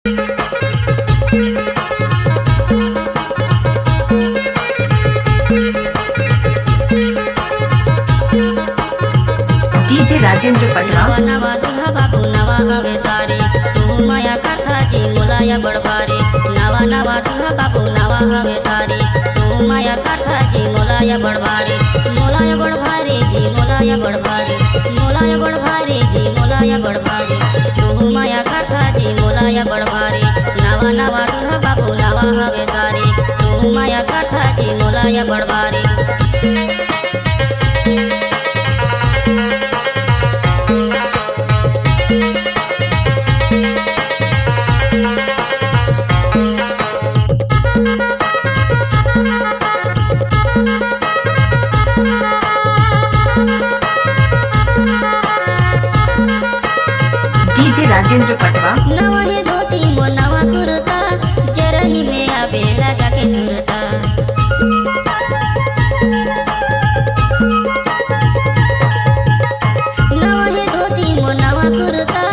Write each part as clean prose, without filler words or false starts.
DJ Rajendra पटवा। नवा नवा दुल्हा बाबू नवा हवे सारी, तू माया करथा जी मोलाया बड़बारी। नवा नवा दुल्हा बाबू नवा हवे सारी, तू माया करथा जी मोलाया बड़बारी। मोलाया बड़बारी जी मोलाया बड़बारी, मोलाया बड़बारी जी मोलाया बड़बारी। तू माया करथा जी मोलाया बड़बारी। नवा नवा दुल्हा बाबू नवा हवे सारी, तू माया करथा जी मोलाया बड़बारी। डीजे राजेंद्र पटवा। नवा है धोती मो नवा कुर्ता, जरही में आबे लगा के सुरता। नवा है धोती मो नवा कुर्ता,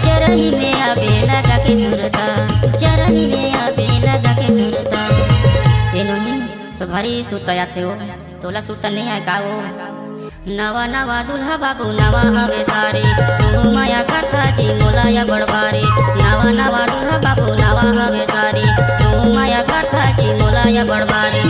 जरही में आबे लगा के सुरता। जरही में आबे लगा के सुरता। एनोनी तो भारी सुरता आते हो, तोला सुरता नहीं है का वो। नवा नवा दुल्हा बाबू नवा हवे सारी, तू माया करथा जी मोलाया बड़बारी। नवा नवा दुल्हा बाबू नवा हवे सारी, तू माया करथा जी मोलाया बड़बारी।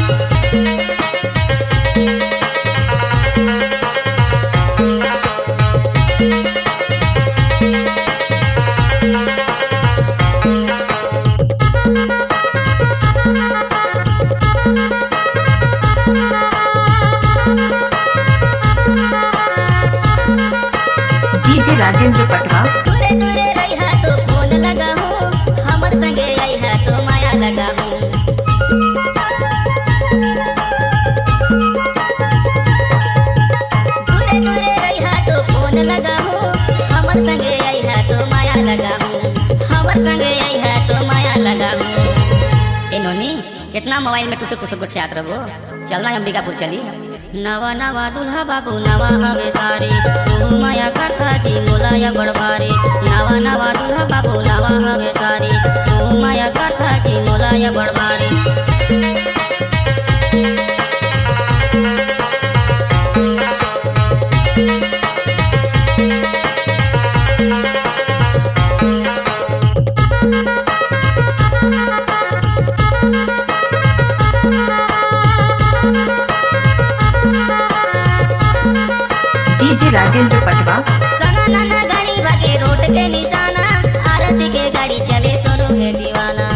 डीजे राजेंद्र पटवा। दूरे दूरे रही है तो फोन लगा हूँ, हमर संगे आई है तो माया लगा हूँ। दूरे दूरे रही है तो फोन लगा हूँ, हमर संगे आई है तो माया लगा हूँ। हमर संगे आई है तो माया लगा हूँ। ए नोनी कितना मोबाइल में कुछ गोठियात रहो, चलना अंबिकापुर चली। नवा नवा दुल्हा बाबू नवा हवे सारी, तू माया करथा जी मोलाया बड़बारी। नवा नवा दुल्हा बाबू नवा हवे सारी, तू माया करथा जी मोलाया बड़बारी। डीजे राजेंद्र पटवा। सना नाना गाड़ी भागे रोड के निशाना, आरती के गाड़ी चले सोनू है दीवाना।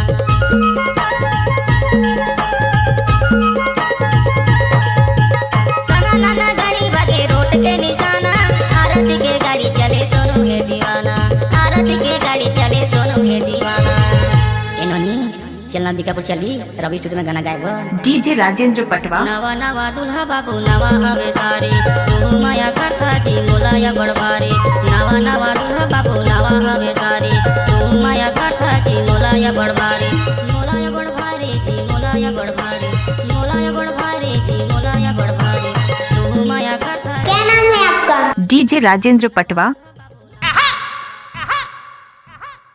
सना नाना गाड़ी भागे रोड के निशाना, आरती के गाड़ी चले सोनू है दीवाना। आरती के गाड़ी चले सोनू है दीवाना। ए नोनी चलना अंबिकापुर चली, रवि स्टूडियो में गाना गाएगा। डीजे राजेंद्र पटवा। नवा नवा दुल्हा बाबू नवा हवे सारी, तू माया करथा जी मोलाया बड़बारी। नवा नवा दुल्हा बाबू नवा हवे सारी, तू माया करथा जी मोलाया बड़बारी। मोलाया बड़बारी जी मोलाया बड़बारी, मोलाया बड़बारी जी मोलाया बड़बारी। तू माया करथा। डीजे राजेंद्र पटवा।